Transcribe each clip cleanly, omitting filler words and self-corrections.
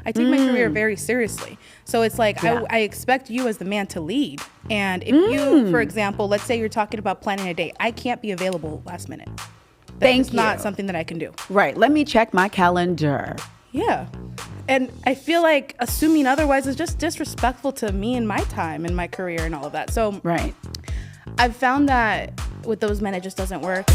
I take my career very seriously. So it's like, I expect you as the man to lead. And if you, for example, let's say you're talking about planning a date, I can't be available last minute. That's not something that I can do. Right. Let me check my calendar. Yeah. And I feel like assuming otherwise is just disrespectful to me and my time and my career and all of that. So right. I've found that with those men, it just doesn't work.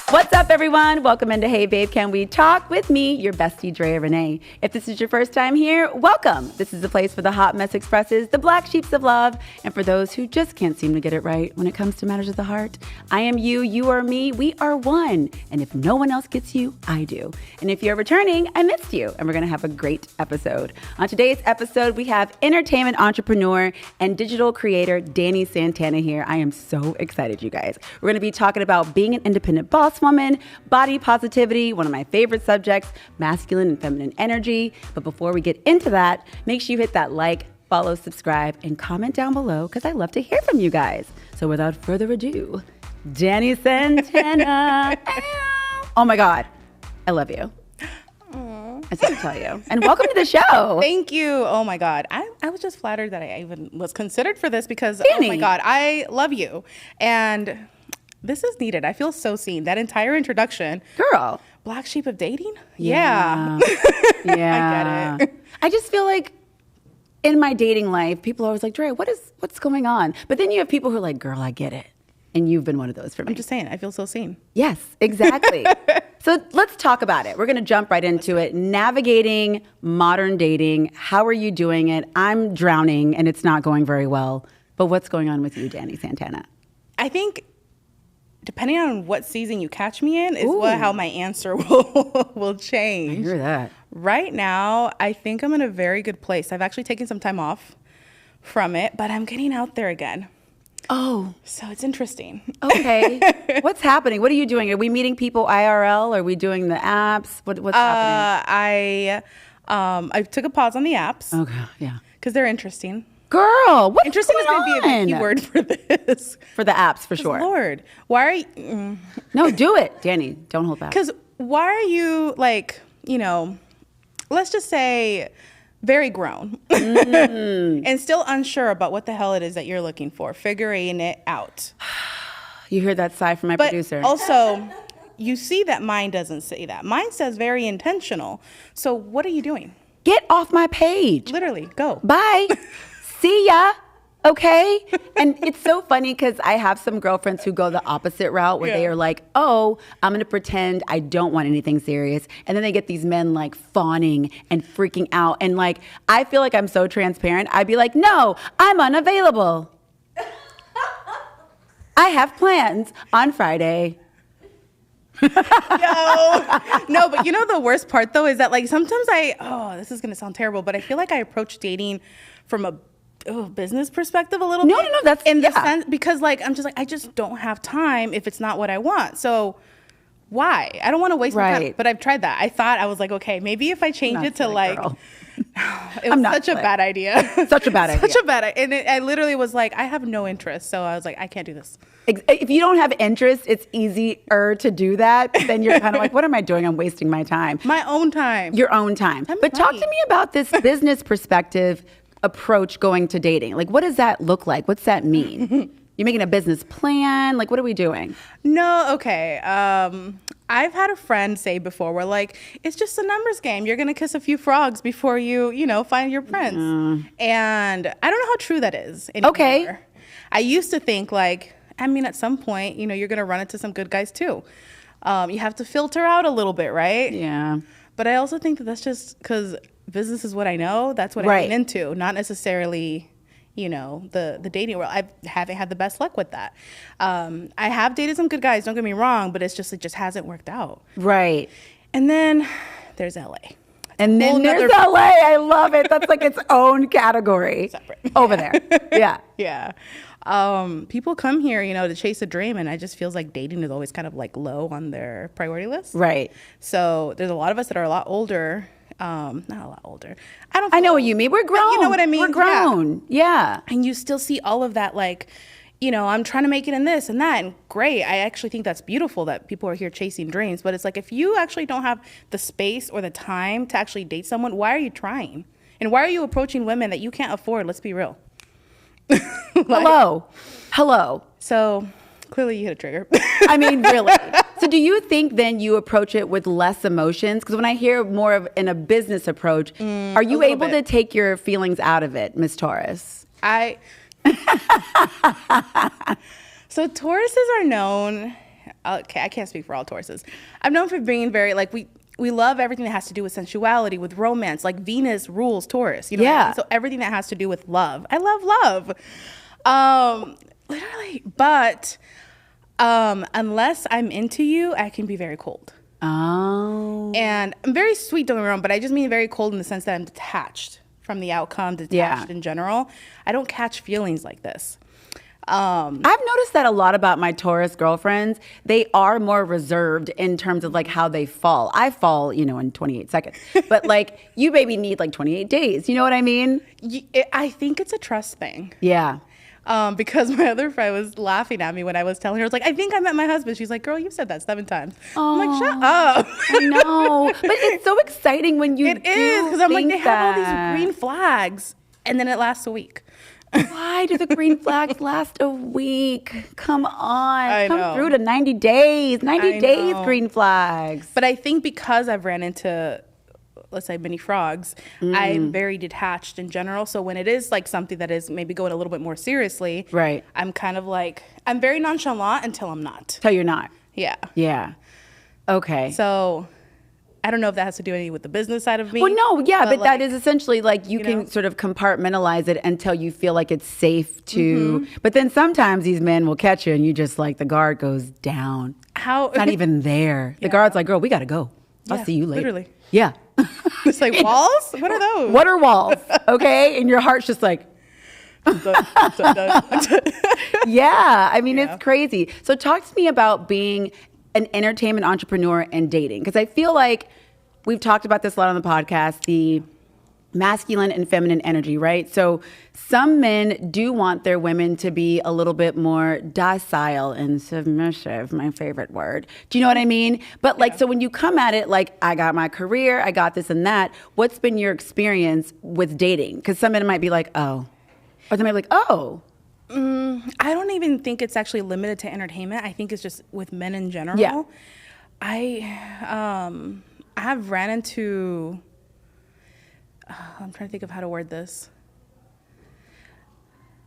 What's up, everyone? Welcome into Hey Babe, Can We Talk? With me, your bestie, Drea Renee. If this is your first time here, welcome. This is the place for the hot mess expresses, the black sheeps of love, and for those who just can't seem to get it right when it comes to matters of the heart. I am you, you are me, we are one. And if no one else gets you, I do. And if you're returning, I missed you, and we're going to have a great episode. On today's episode, we have entertainment entrepreneur and digital creator Dani Santana here. I am so excited, you guys. We're going to be talking about being an independent boss woman, body positivity, one of my favorite subjects, masculine and feminine energy. But before we get into that, make sure you hit that like, follow, subscribe, and comment down below because I love to hear from you guys. So without further ado, Dani Santana. Oh my God, I love you. I just have to tell you. And welcome to the show. Thank you. Oh my God. I was just flattered that I even was considered for this because, Dani. Oh my God, I love you. And this is needed. I feel so seen. That entire introduction. Girl. Black sheep of dating? Yeah. Yeah. I get it. I just feel like in my dating life, people are always like, Drea, what's going on? But then you have people who are like, girl, I get it. And you've been one of those for me. I'm just saying, I feel so seen. Yes, exactly. So let's talk about it. We're going to jump right into it. Navigating modern dating. How are you doing it? I'm drowning and it's not going very well. But what's going on with you, Dani Santana? I think depending on what season you catch me in is how my answer will change. I hear that. Right now, I think I'm in a very good place. I've actually taken some time off from it, but I'm getting out there again. Oh. So it's interesting. Okay. What's happening? What are you doing? Are we meeting people IRL? Are we doing the apps? What's happening? I took a pause on the apps. Okay, yeah. Because they're interesting. Girl, what's interesting going is going to be a big keyword for this. For the apps, for sure. Lord, why are you... No, do it, Dani. Don't hold back. Because why are you like, let's just say very grown and still unsure about what the hell it is that you're looking for, figuring it out. You hear that sigh from my producer. Also, you see that mine doesn't say that. Mine says very intentional. So what are you doing? Get off my page. Literally, go. Bye. See ya. Okay. And it's so funny because I have some girlfriends who go the opposite route where they are like, oh, I'm going to pretend I don't want anything serious. And then they get these men like fawning and freaking out. And like, I feel like I'm so transparent. I'd be like, no, I'm unavailable. I have plans on Friday. No, but the worst part though is that like sometimes this is going to sound terrible, but I feel like I approach dating from a business perspective a little bit. No, that's in the sense because like I'm just like I just don't have time if it's not what I want. So why? I don't want to waste my time. But I've tried that. I was like, okay, maybe if I change it to like it was such a bad idea. Such a bad idea. Such a bad idea. And I literally was like, I have no interest. So I was like, I can't do this. If you don't have interest, it's easier to do that. Then you're kind of like, what am I doing? I'm wasting my time. My own time. Your own time. But talk to me about this business perspective approach going to dating. Like, what does that look like? What's that mean? You making a business plan? Like, what are we doing? No, okay. I've had a friend say before, we're like, it's just a numbers game. You're going to kiss a few frogs before you find your prince. And I don't know how true that is anymore. Okay. I used to think like, at some point, you're going to run into some good guys too. You have to filter out a little bit, right? Yeah. But I also think that that's just because business is what I know. That's what I'm into, not necessarily, the dating world. I haven't had the best luck with that. I have dated some good guys, don't get me wrong, but it just hasn't worked out. Right. And then there's LA. And then there's LA. I love it. That's like its own category. Separate. Over there. Yeah. Yeah. People come here, to chase a dream, and it just feels like dating is always kind of like low on their priority list. Right. So there's a lot of us that are a lot older. Not a lot older. I know what you mean. We're grown. You know what I mean? We're grown. Yeah. And you still see all of that, like, I'm trying to make it in this and that, and great. I actually think that's beautiful that people are here chasing dreams. But it's like, if you actually don't have the space or the time to actually date someone, why are you trying? And why are you approaching women that you can't afford? Let's be real. Hello. So clearly you hit a trigger. I mean, really. So do you think then you approach it with less emotions? Because when I hear more of in a business approach, are you able to take your feelings out of it, Miss Taurus? So Tauruses are known, okay, I can't speak for all Tauruses. I'm known for being very, like, we love everything that has to do with sensuality, with romance. Like, Venus rules Taurus. You know what I mean? So everything that has to do with love. I love love. Literally. But unless I'm into you, I can be very cold. Oh. And I'm very sweet, don't get me wrong, but I just mean very cold in the sense that I'm detached from the outcome, detached in general. I don't catch feelings like this. I've noticed that a lot about my Taurus girlfriends. They are more reserved in terms of like how they fall. I fall, in 28 seconds. But like you maybe need like 28 days. You know what I mean? I think it's a trust thing. Yeah. Because my other friend was laughing at me when I was telling her, I was like, I think I met my husband. She's like, girl, you've said that 7 times. I'm like, shut up. I know. But it's so exciting when you It is, because I'm like, they have all these green flags, and then it lasts a week. Why do the green flags last a week? Come on. Come through to 90 days. 90 days green flags. But I think because I've ran into, let's say, many frogs, I'm very detached in general. So when it is like something that is maybe going a little bit more seriously, right, I'm kind of like, I'm very nonchalant until I'm not. Till you're not. Yeah. Yeah. Okay. So I don't know if that has to do anything with the business side of me. Well, no, yeah, but like, that is essentially like you can sort of compartmentalize it until you feel like it's safe to. But then sometimes these men will catch you and you just like the guard goes down. How? It's not even there. The guard's like, girl, we got to go. I'll see you later. Literally. Yeah. It's like walls? What are those? What are walls? Okay. And your heart's just like. Yeah. I mean, it's crazy. So talk to me about being an entertainment entrepreneur and dating. Because I feel like we've talked about this a lot on the podcast, the masculine and feminine energy, right? So some men do want their women to be a little bit more docile and submissive, my favorite word. Do you know what I mean? But like, so when you come at it, like, I got my career, I got this and that, what's been your experience with dating? Because some men might be like, oh. Or they might be like, oh. I don't even think it's actually limited to entertainment. I think it's just with men in general. Yeah. I have ran into, I'm trying to think of how to word this.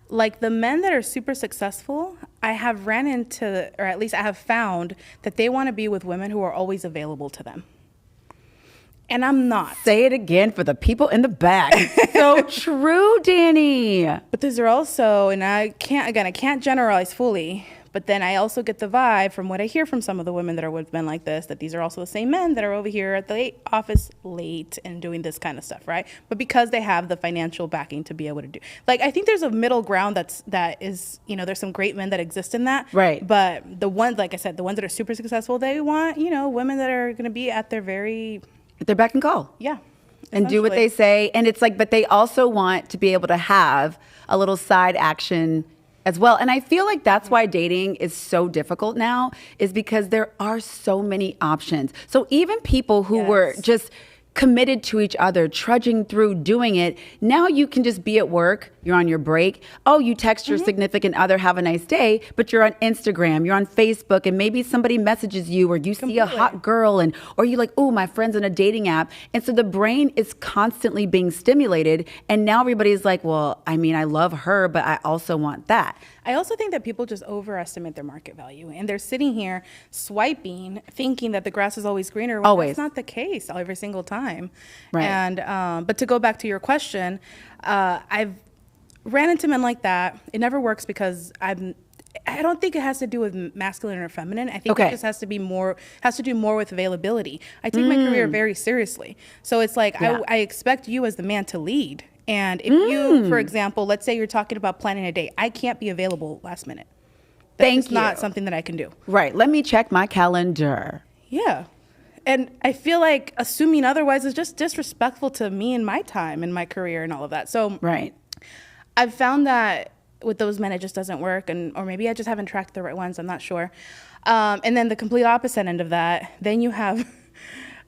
Like the men that are super successful, I have ran into, or at least I have found that they want to be with women who are always available to them. And I'm not. Say it again for the people in the back. So true, Dani. But these are also, and I can't generalize fully, but then I also get the vibe from what I hear from some of the women that are with men like this, that these are also the same men that are over here at the office late and doing this kind of stuff, right? But because they have the financial backing to be able to do. Like, I think there's a middle ground that is, there's some great men that exist in that. Right. But the ones, like I said, the ones that are super successful, they want, women that are going to be at their beck and call. Yeah. And do what they say. And it's like, but they also want to be able to have a little side action as well. And I feel like that's why dating is so difficult now, is because there are so many options. So even people who were just committed to each other, trudging through doing it, now you can just be at work, you're on your break. Oh, you text your significant other, have a nice day, but you're on Instagram, you're on Facebook, and maybe somebody messages you, or you see a hot girl, or you're like, oh, my friend's on a dating app. And so the brain is constantly being stimulated. And now everybody's like, well, I mean, I love her, but I also want that. I also think that people just overestimate their market value, and they're sitting here swiping, thinking that the grass is always greener. Well, always. That's not the case every single time. Right. And but to go back to your question, I've ran into men like that. It never works because I don't think it has to do with masculine or feminine. I think it just has to do more with availability. I take my career very seriously, so it's like I expect you as the man to lead. And if you, for example, let's say you're talking about planning a date, I can't be available last minute. That's not something that I can do. Right. Let me check my calendar. Yeah. And I feel like assuming otherwise is just disrespectful to me and my time and my career and all of that. So right. I've found that with those men, it just doesn't work. Or maybe I just haven't tracked the right ones. I'm not sure. And then the complete opposite end of that, then you have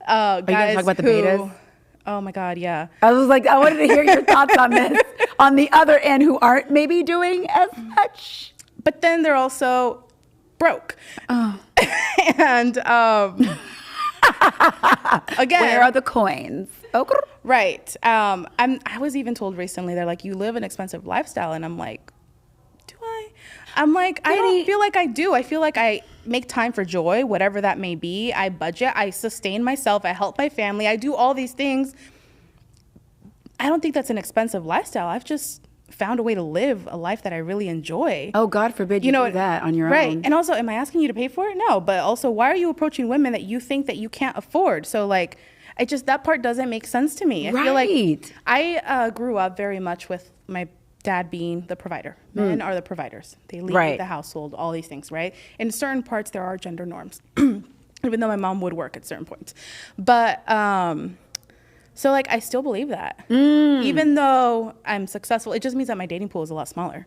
guys Are you going to talk about the betas? Oh my God, yeah. I was like, I wanted to hear your thoughts on this. On the other end, who aren't maybe doing as much. But then they're also broke. Oh. And again, where are the coins? Oh. Right. I was even told recently, they're like, you live an expensive lifestyle. And I'm like, do I? I'm like, I don't feel like I do. I feel like I make time for joy, whatever that may be. I budget, I sustain myself, I help my family, I do all these things. I don't think that's an expensive lifestyle. I've just found a way to live a life that I really enjoy. Oh, God forbid you do that on your own. Right. And also, am I asking you to pay for it? No. But also, why are you approaching women that you think that you can't afford? So like, that part doesn't make sense to me. I feel like I grew up very much with my dad being the provider. Men are the providers. They lead the household, all these things, right? In certain parts, there are gender norms, even though my mom would work at certain points. But so like, I still believe that. Even though I'm successful, it just means that my dating pool is a lot smaller.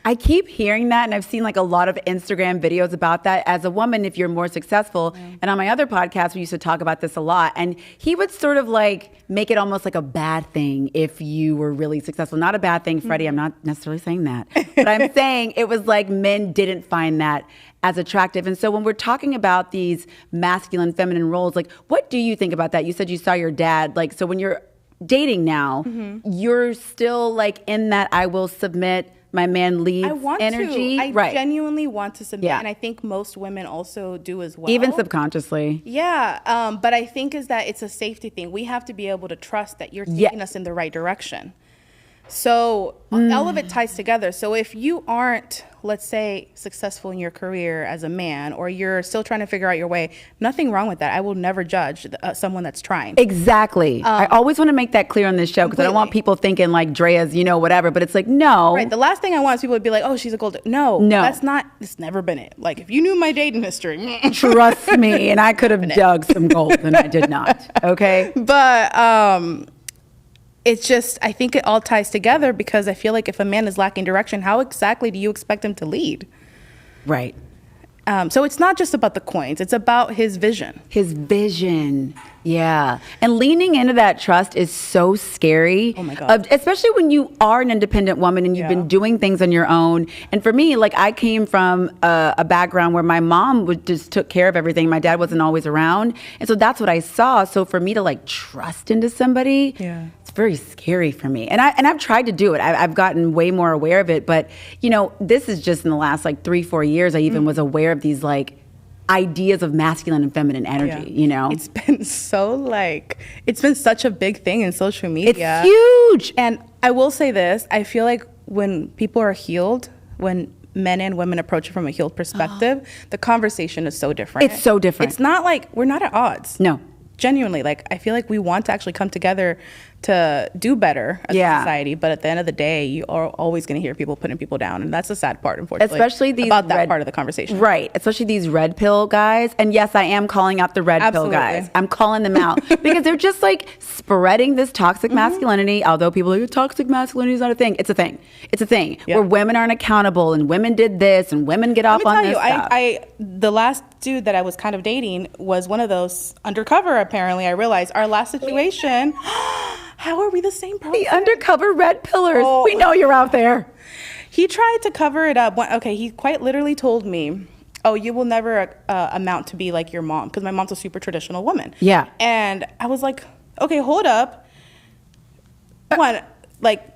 I keep hearing that, and I've seen like a lot of Instagram videos about that. As a woman, if you're more successful, and on my other podcast, we used to talk about this a lot, and he would sort of like make it almost like a bad thing if you were really successful. Not a bad thing, Freddie, I'm not necessarily saying that, but I'm saying it was like men didn't find that as attractive. And so when we're talking about these masculine, feminine roles, like what do you think about that? You said you saw your dad, like, so when you're dating now, you're still like in that I will submit, my man leads energy. I genuinely want to submit, and I think most women also do as well. Even subconsciously. Yeah, but I think is that it's a safety thing. We have to be able to trust that you're taking us in the right direction. So all of it ties together. So if you aren't, let's say, successful in your career as a man, or you're still trying to figure out your way, nothing wrong with that. I will never judge someone that's trying. Exactly. I always want to make that clear on this show because I don't want people thinking like Drea's, whatever. But it's like, no. Right. The last thing I want is people to be like, oh, she's a gold. No. That's not, it's never been it. Like, if you knew my dating history. Trust me. And I could have dug some gold and I did not. Okay. But, it's just, I think it all ties together because I feel like if a man is lacking direction, how exactly do you expect him to lead? Right. So it's not just about the coins. It's about his vision. His vision. Yeah. And leaning into that trust is so scary. Oh my God. Especially when you are an independent woman and you've been doing things on your own. And for me, like I came from a background where my mom just took care of everything. My dad wasn't always around. And so that's what I saw. So for me to like trust into somebody, it's very scary for me. And I've tried to do it. I've gotten way more aware of it. But, this is just in the last like 3-4 years, I even was aware of these like ideas of masculine and feminine energy, It's been it's been such a big thing in social media. It's huge. And I will say this, I feel like when people are healed, when men and women approach it from a healed perspective, the conversation is so different. It's so different. It's not like, we're not at odds. No. Genuinely, like, I feel like we want to actually come together to do better as a society, but at the end of the day, you are always going to hear people putting people down, and that's the sad part, unfortunately. Especially these about that part of the conversation, right? Especially these red pill guys, and yes, I am calling out the red pill guys. I'm calling them out because they're just like spreading this toxic masculinity. Although people are like, toxic masculinity is not a thing. It's a thing. It's a thing where women aren't accountable, and women did this, and women get off on this stuff. The last dude that I was kind of dating was one of those undercover. Apparently, I realized our last situation. How are we the same person? The undercover red pillars. Oh. We know you're out there. He tried to cover it up. Okay, he quite literally told me, oh, you will never amount to be like your mom, because my mom's a super traditional woman. Yeah. And I was like, okay, hold up. One, like,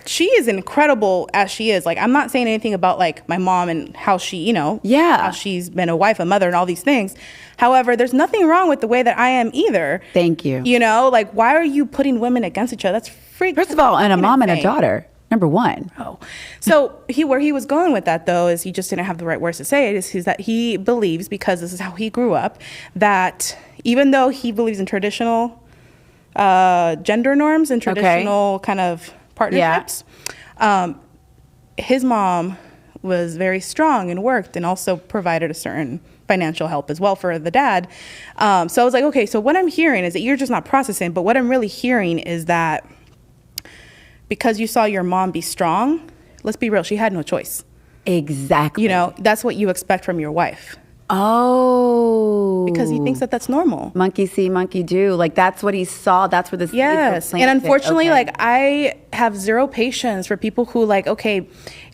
she is incredible as she is. Like, I'm not saying anything about like my mom and how she, how she's been a wife, a mother, and all these things. However, there's nothing wrong with the way that I am either. Thank you. Like, why are you putting women against each other? That's freaking. First of all, and a mom and a daughter. Number one. Oh, so where he was going with that though is he just didn't have the right words to say it. Is that he believes, because this is how he grew up, that even though he believes in traditional gender norms and traditional kind of partnerships, his mom was very strong and worked and also provided a certain financial help as well for the dad. So I was like, okay, so what I'm hearing is that you're just not processing, but what I'm really hearing is that because you saw your mom be strong, let's be real, she had no choice. Exactly. You know, that's what you expect from your wife. Oh. Because he thinks that that's normal. Monkey see, monkey do. Like, that's what he saw. That's where the seeds were planted. And unfortunately, like, I have zero patience for people who, like, okay,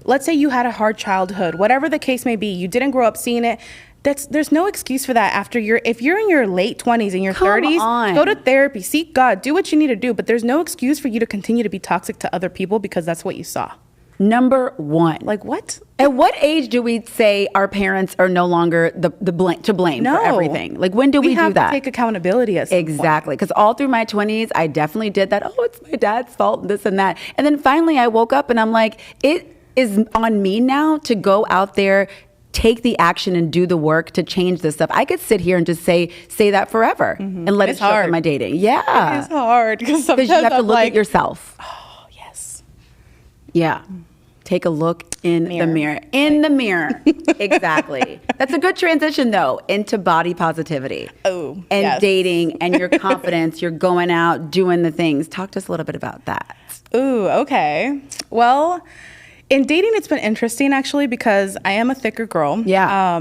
let's say you had a hard childhood, whatever the case may be, you didn't grow up seeing it. There's no excuse for that after if you're in your late 20s and your 30s, go to therapy, seek God, do what you need to do. But there's no excuse for you to continue to be toxic to other people because that's what you saw. Number one. Like, what? At what age do we say our parents are no longer to blame for everything? Like, when do we do that? We have to take accountability at some point. Exactly. Because all through my 20s, I definitely did that. Oh, it's my dad's fault, this and that. And then finally I woke up and I'm like, it is on me now to go out there, take the action and do the work to change this stuff. I could sit here and just say that forever and let it show up in my dating. Yeah. It is hard because sometimes you have to look at yourself. Oh, yes. Yeah. Take a look in the mirror. In the mirror. Exactly. That's a good transition, though, into body positivity. Oh, and dating and your confidence. You're going out, doing the things. Talk to us a little bit about that. Ooh, okay. Well, in dating, it's been interesting, actually, because I am a thicker girl. Yeah.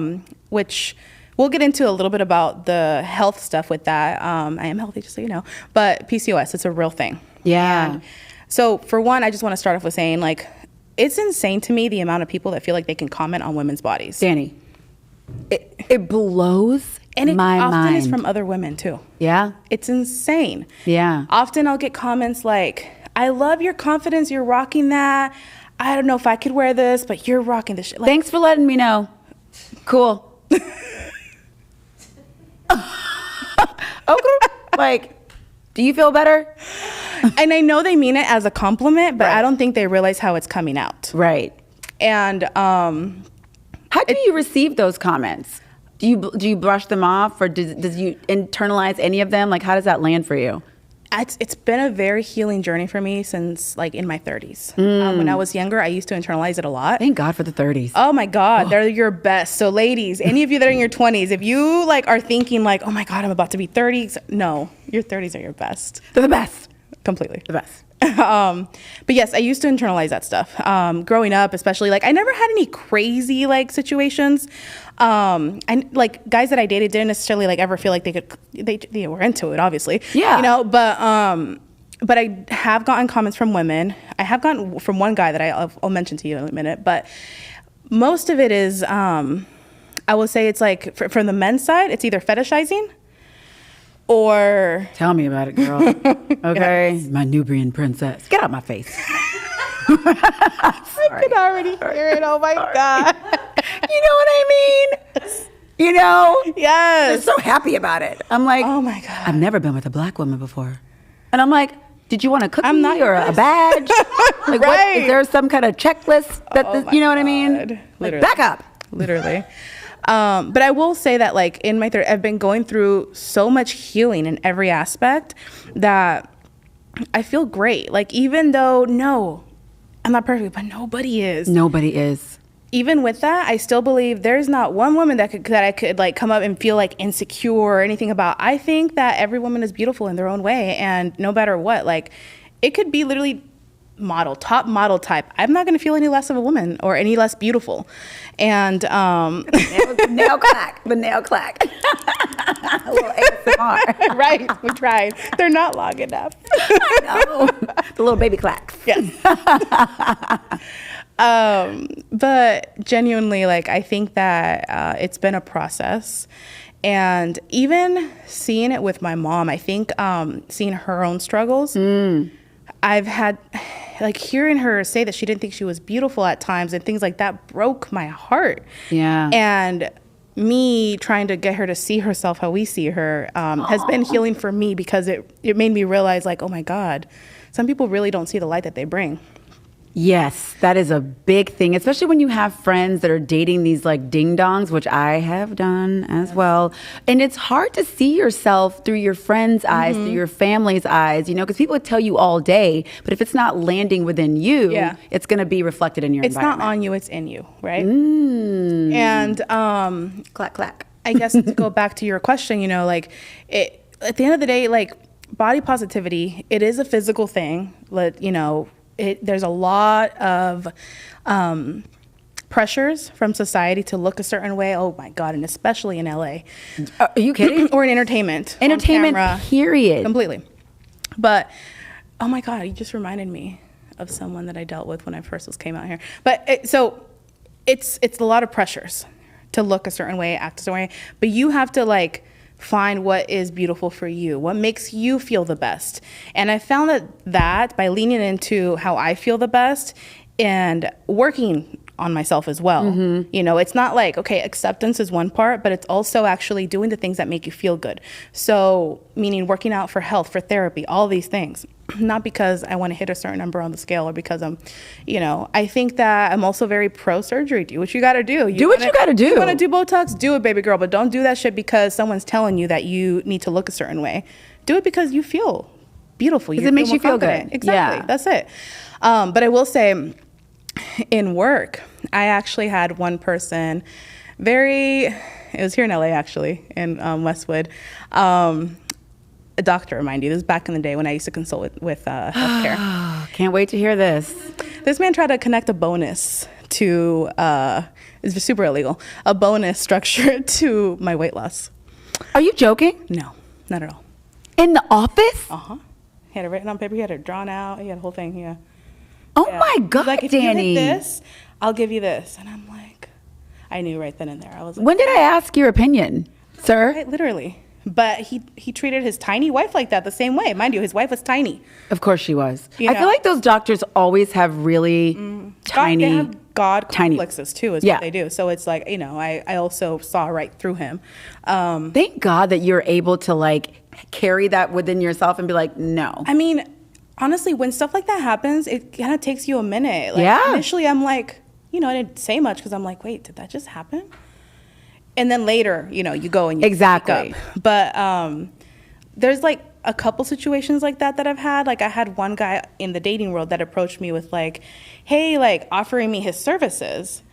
Which we'll get into a little bit about the health stuff with that. I am healthy, just so you know. But PCOS, it's a real thing. Yeah. And so, for one, I just want to start off with saying, like, it's insane to me the amount of people that feel like they can comment on women's bodies. Dani, it blows and it my often mind. is from other women too. Yeah. It's insane. Yeah. Often I'll get comments like, I love your confidence, you're rocking that. I don't know if I could wear this, but you're rocking this shit. Like, thanks for letting me know. Cool. Okay. Like, do you feel better? And I know they mean it as a compliment, but I don't think they realize how it's coming out. Right. And how do you receive those comments? Do you brush them off, or does you internalize any of them? Like, how does that land for you? It's been a very healing journey for me since, like, in my 30s. When I was younger, I used to internalize it a lot. Thank God for the 30s. Oh my God, they're your best. So ladies, any of you that are in your 20s, if you like are thinking like, oh my God, I'm about to be 30, no, your 30s are your best. They're the best. Completely. The best. But yes, I used to internalize that stuff. Growing up, especially, like, I never had any crazy like situations. And like guys that I dated didn't necessarily like ever feel like they were into it, obviously. Yeah. You know, but I have gotten comments from women. I have gotten from one guy that I'll mention to you in a minute, but most of it is, I will say it's like from the men's side, it's either fetishizing or... Tell me about it, girl. Okay? Yes. My Nubian princess. Get out my face. I could already hear it. Oh, my God. You know what I mean? You know? Yes. They're so happy about it. I'm like, oh, my God. I've never been with a black woman before. And I'm like, did you want a cookie or a yes. badge? Like, right. Is there some kind of checklist that you know what I mean? Like, back up. Literally. But I will say that, like, in my I've been going through so much healing in every aspect that I feel great. Like, even though, no, I'm not perfect, but nobody is. Nobody is. Even with that, I still believe there's not one woman that I could like come up and feel like insecure or anything about. I think that every woman is beautiful in their own way, and no matter what, like, it could be literally top model type. I'm not going to feel any less of a woman or any less beautiful. And the nail clack. A little ASMR. Right, we tried. They're not long enough. I know. The little baby clacks. Yes. But genuinely, like, I think that it's been a process. And even seeing it with my mom, I think seeing her own struggles, I've had, like, hearing her say that she didn't think she was beautiful at times and things like that broke my heart. Yeah. And me trying to get her to see herself how we see her has been healing for me, because it made me realize, like, oh my God, some people really don't see the light that they bring. Yes, that is a big thing, especially when you have friends that are dating these like ding-dongs, which I have done as well. And it's hard to see yourself through your friends' eyes, through your family's eyes, you know, because people would tell you all day, but if it's not landing within you, it's going to be reflected in your environment. It's not on you, it's in you, right? And clack, clack. I guess to go back to your question, you know, like, at the end of the day, like, body positivity, it is a physical thing, you know, there's a lot of pressures from society to look a certain way. Oh my God. And especially in LA. Are you kidding? Or in entertainment. Entertainment, camera, period. Completely. But, oh my God, you just reminded me of someone that I dealt with when I first came out here. But it's a lot of pressures to look a certain way, act a certain way. But you have to like find what is beautiful for you, what makes you feel the best. And I found that by leaning into how I feel the best and working on myself as well. Mm-hmm. You know, it's not like, okay, acceptance is one part, but it's also actually doing the things that make you feel good. So meaning working out for health, for therapy, all these things. Not because I want to hit a certain number on the scale or because I'm, you know, I think that I'm also very pro-surgery. Do what you got to do. Do what you got to do. You want to do Botox? Do it, baby girl. But don't do that shit because someone's telling you that you need to look a certain way. Do it because you feel beautiful. Because it makes you feel good. Exactly. Yeah. That's it. But I will say, in work, I actually had one person, it was here in LA actually, in Westwood, a doctor, mind you. This was back in the day when I used to consult with healthcare. Can't wait to hear this. This man tried to connect a bonus to, it's super illegal, a bonus structure to my weight loss. Are you joking? No, not at all. In the office? Uh-huh. He had it written on paper. He had it drawn out. He had a whole thing, yeah. Oh my God, like, if Dani. you hit this, I'll give you this. And I'm like, I knew right then and there. I was like, when did I ask your opinion, sir? Right, literally. But he treated his tiny wife like that the same way. Mind you, his wife was tiny. Of course she was. You I know? feel like those doctors always have really tiny. They have God complexes too, is Yeah. what they do. So it's like, you know, I also saw right through him. Thank God that you're able to like carry that within yourself and be like, no. I mean, honestly, when stuff like that happens, it kind of takes you a minute. Like, yeah. Initially, I'm like, you know, I didn't say much because I'm like, wait, did that just happen? And then later, you know, you go and you exactly. speak up. But there's like a couple situations like that I've had. Like I had one guy in the dating world that approached me with like, hey, like offering me his services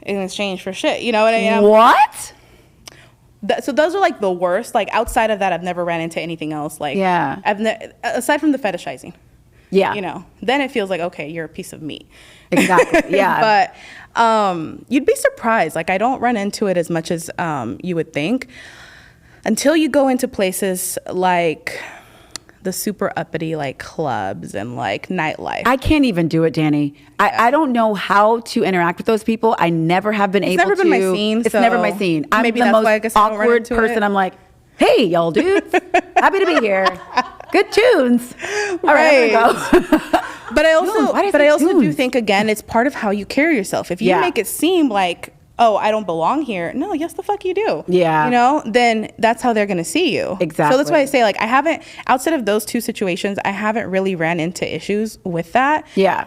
in exchange for shit. You know what I mean? What? So those are like the worst. Like outside of that, I've never ran into anything else. Like, yeah. Aside from the fetishizing. Yeah. You know, then it feels like, okay, you're a piece of meat. Exactly. Yeah. But you'd be surprised. Like I don't run into it as much as you would think until you go into places like the super uppity like clubs and like nightlife. I can't even do it, Dani. I don't know how to interact with those people. I never have been able to. It's never been my scene. It's never my scene. I'm maybe the that's most why I guess I don't run awkward into person. it. I'm like, hey, y'all dudes. Happy to be here. Good tunes. All right, I'm gonna go. But I also do tunes? think, again, it's part of how you carry yourself. If you make it seem like, oh, I don't belong here. No, yes, the fuck you do. Yeah. You know, then that's how they're going to see you. Exactly. So that's why I say, like, I haven't, outside of those two situations, I haven't really ran into issues with that. Yeah.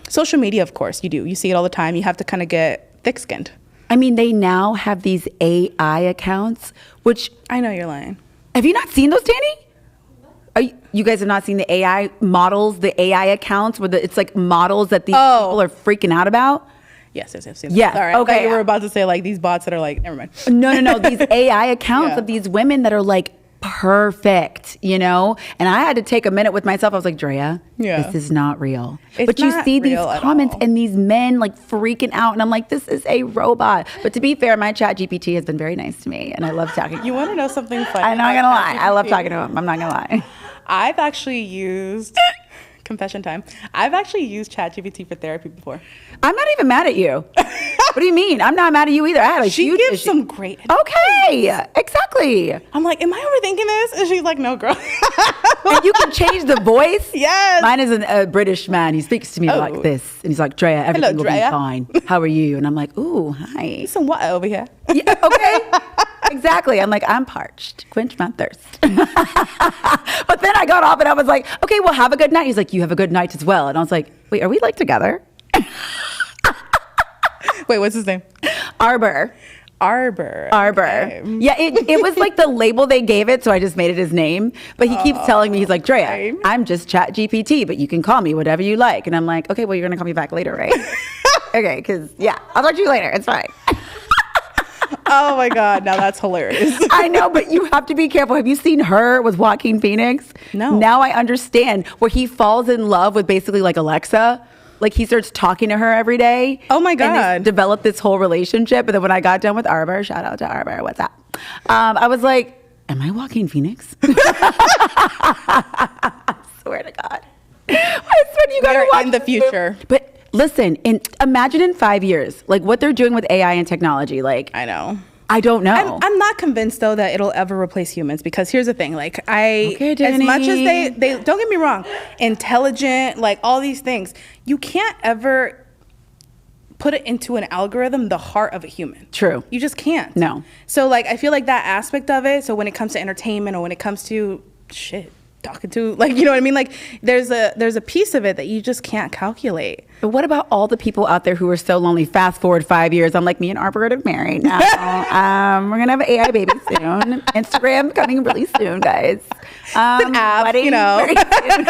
Social media, of course, you do. You see it all the time. You have to kind of get thick-skinned. I mean, they now have these AI accounts, which... I know you're lying. Have you not seen those, Dani? You guys have not seen the AI models, the AI accounts where it's like models that these people are freaking out about? Yes. Yeah. All right. Okay. You were about to say like these bots that are like, never mind. No. These AI accounts of these women that are like perfect, you know? And I had to take a minute with myself. I was like, Drea, this is not real. But you see these comments and these men like freaking out. And I'm like, this is a robot. But to be fair, my chat GPT has been very nice to me. And I love talking to him. You want to know something funny? I'm not going to lie. I love talking to him. I'm not going to lie. I've actually used, confession time, I've actually used ChatGPT for therapy before. I'm not even mad at you. What do you mean? I'm not mad at you either. I had a huge She gives issue. some great advice. Okay, exactly. I'm like, am I overthinking this? And she's like, no, girl. And you can change the voice? Yes. Mine is a British man. He speaks to me like this. And he's like, Drea, everything will be fine. How are you? And I'm like, ooh, hi. Some water over here. Yeah, okay. Exactly. I'm like, I'm parched. Quench my thirst. But then I got off and I was like, okay, well, have a good night. He's like, you have a good night as well. And I was like, wait, are we like together? Wait, what's his name? Arbor. Okay. Yeah, it was like the label they gave it, so I just made it his name. But he keeps telling me, he's like, Drea, I'm just Chat GPT, but you can call me whatever you like. And I'm like, okay, well, you're going to call me back later, right? Okay, because, I'll talk to you later. It's fine. Oh my God, now that's hilarious. I know, but you have to be careful. Have you seen Her with Joaquin Phoenix? No. Now I understand, where he falls in love with basically like Alexa. Like he starts talking to her every day. Oh my And God. they developed this whole relationship. And then when I got done with Arbor, shout out to Arbor, what's up? I was like, am I Joaquin Phoenix? I swear to God. I said you gotta watch in the future. But listen, imagine in 5 years, like what they're doing with AI and technology. Like I know. I don't know. I'm not convinced though that it'll ever replace humans, because here's the thing, like Okay, as much as Dani. they don't get me wrong, intelligent, like all these things, you can't ever put it into an algorithm the heart of a human. True. You just can't. No. So like I feel like that aspect of it, so when it comes to entertainment or when it comes to talking to, like, you know what I mean, like there's a piece of it that you just can't calculate. But what about all the people out there who are so lonely? Fast forward 5 years, I'm like, me and Arbor are married now. We're gonna have an AI baby soon. Instagram coming really soon, guys. It's an app, wedding you know. very soon.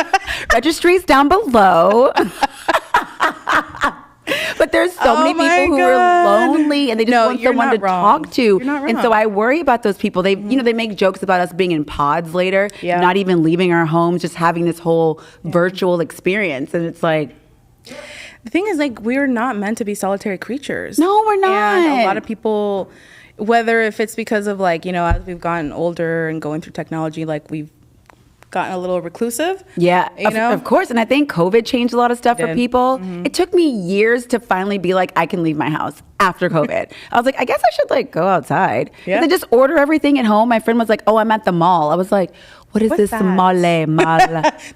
Registries down below. But there's so many people who are lonely and they just want someone to talk to. You're not wrong. And so I worry about those people. They, you know, they make jokes about us being in pods later, not even leaving our homes, just having this whole virtual experience. And it's like, the thing is, like, we're not meant to be solitary creatures. No, we're not. And a lot of people, whether if it's because of, like, you know, as we've gotten older and going through technology, like we've gotten a little reclusive. Yeah, you know? Of course. And I think COVID changed a lot of stuff for people. Mm-hmm. It took me years to finally be like, I can leave my house after COVID. I was like, I guess I should like go outside. Yeah. And then just order everything at home. My friend was like, oh, I'm at the mall. I was like, what is What's this that? mall? They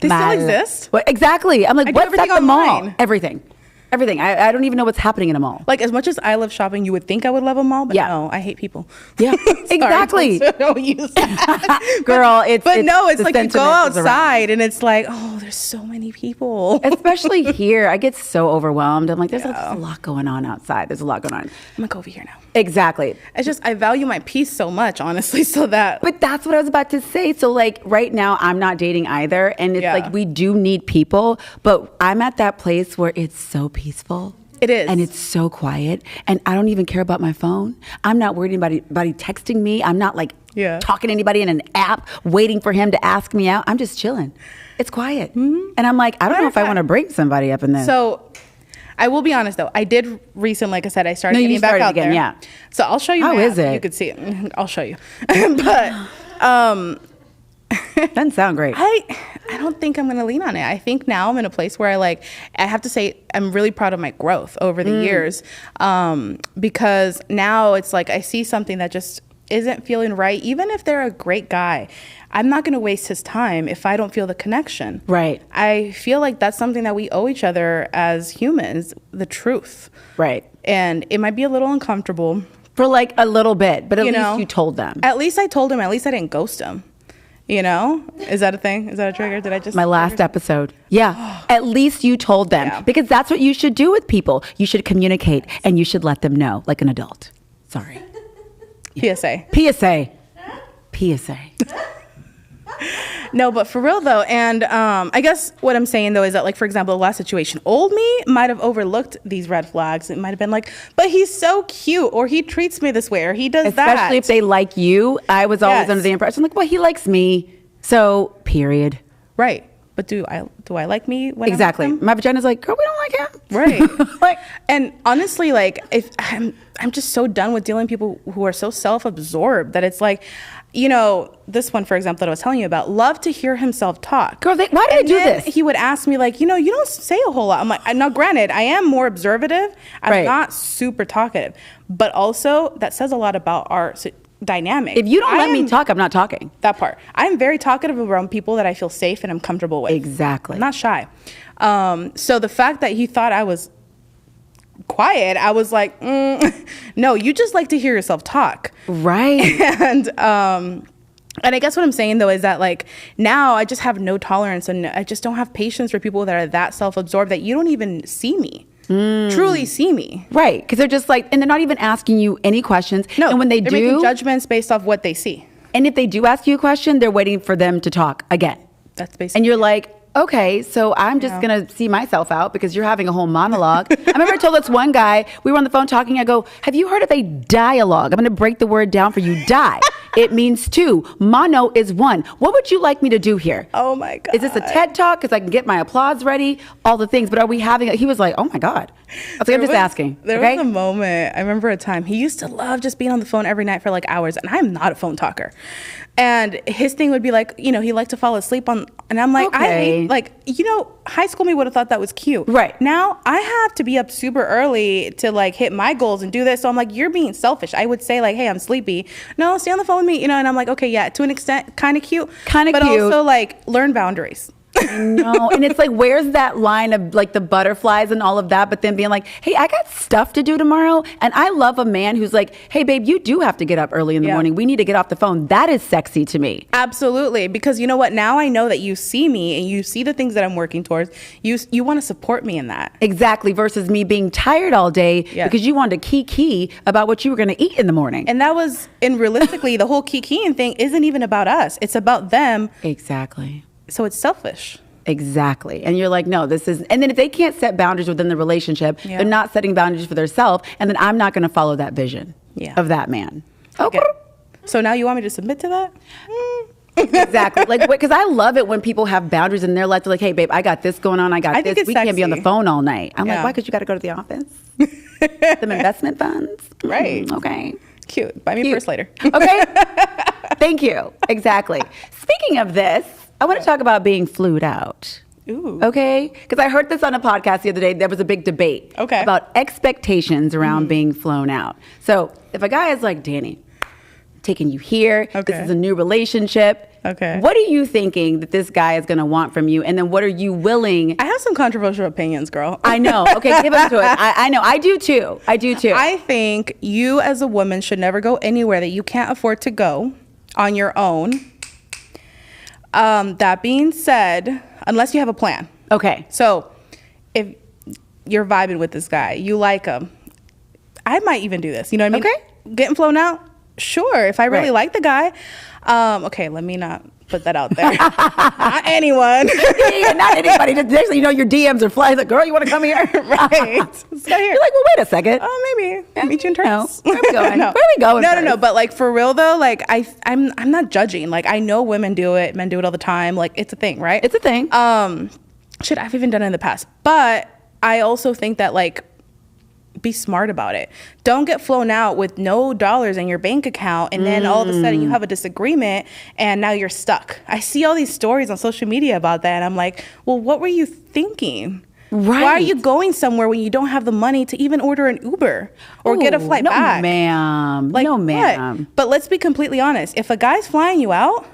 still exist? What, exactly. I'm like, I do what's everything at the mall? online. Everything. I don't even know what's happening in a mall. Like, as much as I love shopping, you would think I would love a mall, but Yeah. no, I hate people. Yeah, exactly. Don't use that. Girl, it's But no, it's the like you go sentiment is around. outside and it's like, oh, there's so many people. Especially here, I get so overwhelmed. I'm like, there's a lot going on outside. There's a lot going on. I'm gonna go over here now. Exactly. It's just, I value my peace so much, honestly, so that. But that's what I was about to say. So like right now, I'm not dating either. And it's like, we do need people, but I'm at that place where it's so peaceful. It is. And it's so quiet. And I don't even care about my phone. I'm not worried about anybody texting me. I'm not like talking to anybody in an app, waiting for him to ask me out. I'm just chilling. It's quiet. Mm-hmm. And I'm like, I don't know if I want to bring somebody up in this. So I will be honest though, I did recently, like I said, I started getting back out again, there. Yeah. So I'll show you. How is it? You could see it. I'll show you. But doesn't sound great. I don't think I'm gonna lean on it. I think now I'm in a place where I have to say I'm really proud of my growth over the years, because now it's like I see something that just isn't feeling right. Even if they're a great guy, I'm not gonna waste his time if I don't feel the connection. Right. I feel like that's something that we owe each other as humans, the truth. Right. And it might be a little uncomfortable. For like a little bit, but at least you told them. At least I told him. At least I didn't ghost him. You know? Is that a thing? Is that a trigger? Did I just... My last episode. Yeah. At least you told them. Yeah. Because that's what you should do with people. You should communicate and you should let them know, like an adult. Sorry. PSA. PSA. PSA. No, but for real though, and I guess what I'm saying though is that, like, for example, the last situation, old me might have overlooked these red flags. It might have been like, but he's so cute, or he treats me this way, or he does that. Especially if they like you. I was always under the impression, like, well, he likes me, so period. Right. But do I like me when exactly? I'm with him? My vagina's like, girl, we don't like him. Right. Like, and honestly, like, if I'm just so done with dealing with people who are so self-absorbed that it's like, you know, this one, for example, that I was telling you about, love to hear himself talk. Girl, why do they do this? He would ask me, like, you know, you don't say a whole lot. I'm like, now granted, I am more observative. I'm not super talkative. But also, that says a lot about our dynamic. If you don't let me talk, I'm not talking. That part. I'm very talkative around people that I feel safe and I'm comfortable with. Exactly. I'm not shy. So the fact that he thought I was quiet, I was like, no, you just like to hear yourself talk. Right. And I guess what I'm saying though is that, like, now I just have no tolerance and I just don't have patience for people that are that self-absorbed that you don't even see me. Truly see me. Right. Because they're just like, and they're not even asking you any questions. No, and when they're making judgments based off what they see. And if they do ask you a question, they're waiting for them to talk again. That's basically. And you're like, okay, so I'm just going to see myself out because you're having a whole monologue. I remember I told this one guy, we were on the phone talking, I go, have you heard of a dialogue? I'm going to break the word down for you. Die. It means two. Mono is one. What would you like me to do here? Oh my God. Is this a TED Talk? Because I can get my applause ready, all the things. But are we having he was like, oh my God. I was like, I'm just asking. There was a moment, I remember a time, he used to love just being on the phone every night for like hours. And I'm not a phone talker. And his thing would be like, he liked to fall asleep on, and I'm like, okay. High school me would have thought that was cute. Right. Now I have to be up super early to like hit my goals and do this. So I'm like, you're being selfish. I would say like, hey, I'm sleepy. No, stay on the phone with me, and I'm like, okay, yeah, to an extent, kind of cute. But also like learn boundaries. No, and it's like, where's that line of like the butterflies and all of that, but then being like, hey, I got stuff to do tomorrow. And I love a man who's like, hey, babe, you do have to get up early in the morning. We need to get off the phone. That is sexy to me. Absolutely. Because you know what? Now I know that you see me and you see the things that I'm working towards. You want to support me in that. Exactly. Versus me being tired all day because you wanted to key about what you were going to eat in the morning. And that was, and realistically, the whole keying thing isn't even about us. It's about them. Exactly. So it's selfish. Exactly. And you're like, no, this is, and then if they can't set boundaries within the relationship, they're not setting boundaries for themselves, and then I'm not going to follow that vision of that man. Okay. So now you want me to submit to that? Exactly. Like, because I love it when people have boundaries in their life. They're like, hey, babe, I got this going on. I got this. We can't be on the phone all night. I'm like, why? Because you got to go to the office? Some investment funds? Right. Okay. Cute. Buy me a purse later. Okay. Thank you. Exactly. Speaking of this, I want to talk about being flued out. Ooh. Okay? Because I heard this on a podcast the other day. There was a big debate about expectations around being flown out. So if a guy is like, Dani, taking you here, this is a new relationship. Okay. What are you thinking that this guy is going to want from you? And then what are you willing? I have some controversial opinions, girl. I know. Okay, give us to it. I know. I do too. I think you as a woman should never go anywhere that you can't afford to go on your own. That being said, unless you have a plan. Okay. So if you're vibing with this guy, you like him, I might even do this. You know what I mean? Okay. Getting flown out? Sure. If I really like the guy. Okay, let me not put that out there. Not anyone. Not anybody. Just next thing you know, your DMs are flying. Like, girl, you want to come here? Right. Let's go here. You're like, well, wait a second. Oh, maybe. I'll meet you in terms. Where are we going? Where are we going? No. But like for real though, like I'm not judging. Like I know women do it, men do it all the time. Like it's a thing, right? It's a thing. Shit, I've even done it in the past. But I also think that like, be smart about it. Don't get flown out with no dollars in your bank account and then all of a sudden you have a disagreement and now you're stuck. I see all these stories on social media about that and I'm like, well, what were you thinking? Right. Why are you going somewhere when you don't have the money to even order an Uber or get a flight back? No, ma'am. Like, no, ma'am. What? But let's be completely honest. If a guy's flying you out,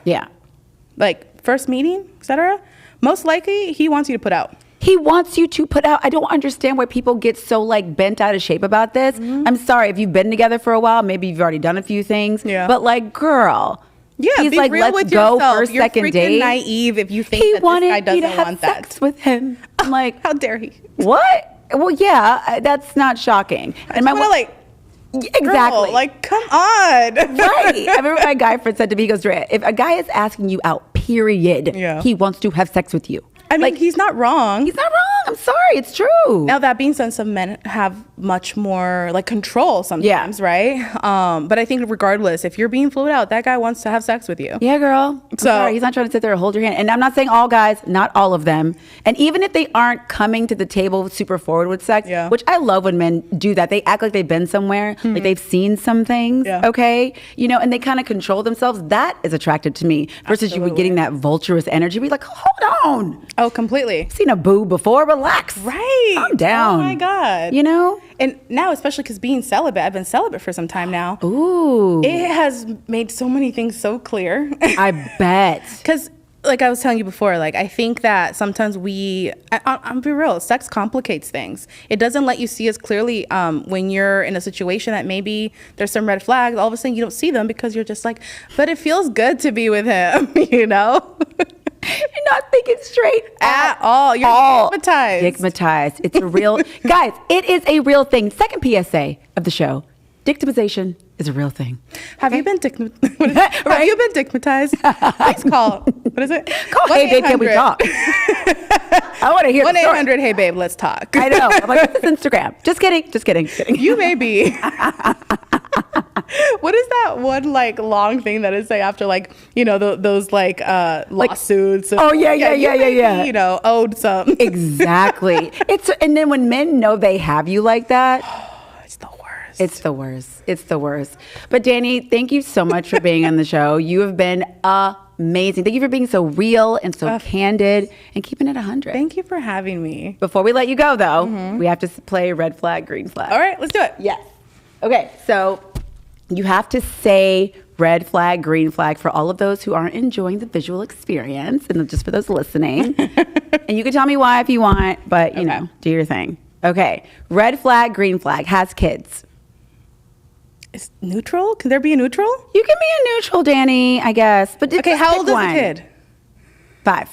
like first meeting, etc., most likely he wants you to put out. He wants you to put out. I don't understand why people get so like bent out of shape about this. I'm sorry, if you've been together for a while, maybe you've already done a few things. Yeah. But like, girl. Yeah, he's be like, real let's with go yourself. first, You're second freaking date. naive if you think that this guy doesn't want that. Sex with him. I'm like, how dare he? What? Well, yeah, that's not shocking. And my like. Exactly. Girl, like, come on. Right. I remember my guy friend said to me, he goes, Drea, if a guy is asking you out, period, he wants to have sex with you. I mean, like, he's not wrong. He's not wrong. I'm sorry. It's true. Now, that being said, some men have much more like control sometimes, right? But I think regardless, if you're being flued out, that guy wants to have sex with you. Yeah, girl. I'm sorry. He's not trying to sit there and hold your hand. And I'm not saying all guys, not all of them. And even if they aren't coming to the table super forward with sex, which I love when men do that. They act like they've been somewhere, like they've seen some things, okay? You know, and they kind of control themselves. That is attractive to me versus you getting that vulturous energy. Be like, hold on. Oh, completely. Seen a boob before. Relax. Right. Calm down. Oh my God. You know? And now, especially because being celibate, I've been celibate for some time now. Ooh. It has made so many things so clear. I bet. Because like I was telling you before, like I think that sometimes I'll be real, sex complicates things. It doesn't let you see as clearly when you're in a situation that maybe there's some red flags. All of a sudden you don't see them because you're just like, but it feels good to be with him, you know? You're not thinking straight at all. You're stigmatized. Stigmatized. It's a real, guys, it is a real thing. Second PSA of the show. Dictimization is a real thing. Have you been Have you been stigmatized? Please call. What is it? Call Hey Babe, Can We Talk? I want to hear 1-800 Hey Babe, let's talk. I know. I'm like, what's this Instagram? Just kidding. You may be. What is that one like long thing that is say after like, you know, those like lawsuits? Oh yeah. You know, owed something. Exactly. And then when men know they have you like that, it's the worst. It's the worst. But Dani, thank you so much for being on the show. You have been amazing. Thank you for being so real and so candid and keeping it 100. Thank you for having me. Before we let you go, though, we have to play red flag, green flag. All right, let's do it. Yes. Okay, so you have to say red flag, green flag for all of those who aren't enjoying the visual experience and just for those listening. And you can tell me why if you want, but, you know, do your thing. Okay, red flag, green flag, has kids. Is neutral? Can there be a neutral? You can be a neutral, Dani, I guess. But okay, how old is the kid? 5.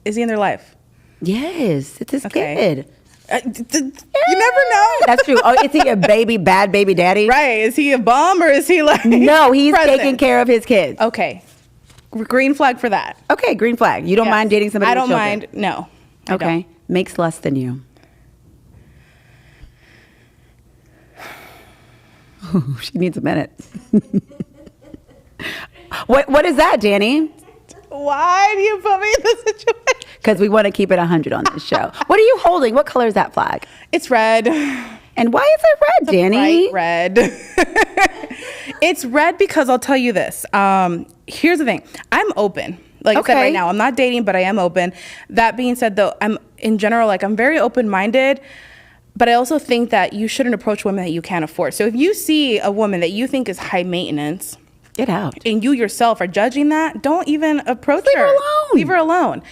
Is he in their life? Yes, it's his kid. You never know. That's true. Oh, is he a bad baby daddy? Right. Is he a bum or is he like No, he's present? taking care of his kids. Okay. Green flag for that. Okay, green flag. You don't mind dating somebody I don't with children? mind. No. Okay. Makes less than you. Ooh, she needs a minute. What is that, Dani? Why do you put me in this situation? Because we want to keep it 100 on this show. What are you holding? What color is that flag? It's red. And why is it red, Dani? Bright red. It's red because I'll tell you this. Here's the thing. I'm open. Like I said right now, I'm not dating, but I am open. That being said, though, I'm in general, like I'm very open-minded. But I also think that you shouldn't approach women that you can't afford. So if you see a woman that you think is high maintenance, get out. And you yourself are judging that, don't even approach her. Leave her alone.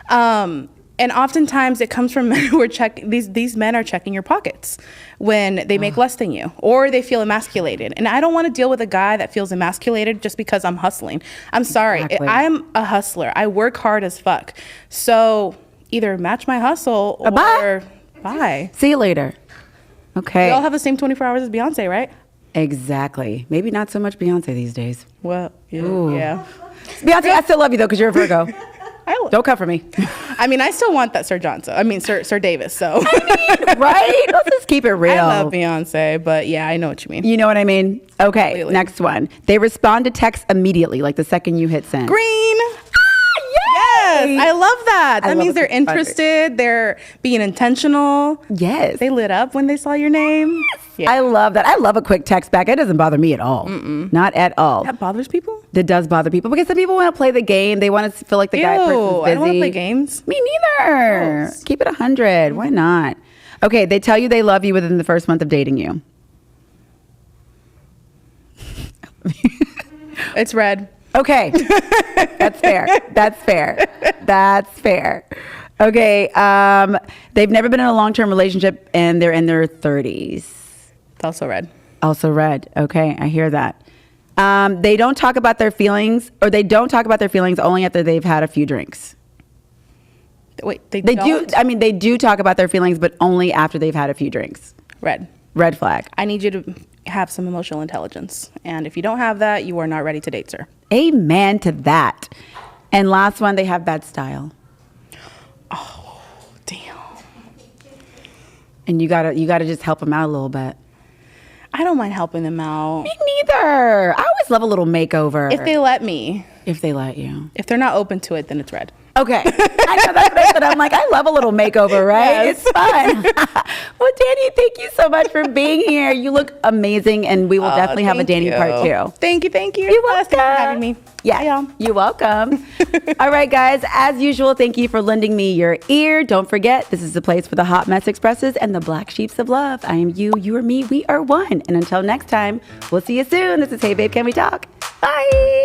And oftentimes it comes from men who are these men are checking your pockets when they make less than you or they feel emasculated. And I don't want to deal with a guy that feels emasculated just because I'm hustling. I'm sorry. Exactly. I'm a hustler. I work hard as fuck. So either match my hustle or bye. See you later. Okay. We all have the same 24 hours as Beyonce, right? Exactly. Maybe not so much Beyonce these days. Well, yeah. Beyonce, I still love you though because you're a Virgo. Don't come for me. I mean, I still want that Sir Johnson. I mean, Sir Davis. So, right? Let's just keep it real. I love Beyonce, but yeah, I know what you mean. You know what I mean? Okay, completely. Next one. They respond to text immediately, like the second you hit send. Green. Yes, I love that. That means they're interested. They're being intentional. Yes. They lit up when they saw your name. Yeah. I love that. I love a quick text back. It doesn't bother me at all. Not at all. That bothers people? That does bother people because some people want to play the game. They want to feel like the guy person's busy. I don't want to play games. Me neither. Gross. Keep it 100. Why not? Okay, they tell you they love you within the first month of dating you. It's red. Okay. That's fair. That's fair. That's fair. Okay. They've never been in a long-term relationship and they're in their 30s. It's also red. Also red. Okay. I hear that. They don't talk about their feelings or they don't talk about their feelings only after they've had a few drinks. Wait, they don't? I mean, they do talk about their feelings, but only after they've had a few drinks. Red. Red flag. I need you to have some emotional intelligence. And if you don't have that, you are not ready to date, sir. Amen to that. And last one, they have bad style. Oh, damn. And you gotta just help them out a little bit. I don't mind helping them out. Me neither. I always love a little makeover. If they let me. If they let you. If they're not open to it, then it's red. Okay. I know that's what I said. I'm like, I love a little makeover, right? Yes. It's fun. Well, Dani, thank you so much for being here. You look amazing, and we will definitely have a Dani part 2. Thank you. You're welcome. Thanks for having me. Yeah, you're welcome. All right, guys. As usual, thank you for lending me your ear. Don't forget, this is the place for the hot mess expresses and the black sheeps of love. I am you are me, we are one. And until next time, we'll see you soon. This is Hey Babe, Can We Talk? Bye.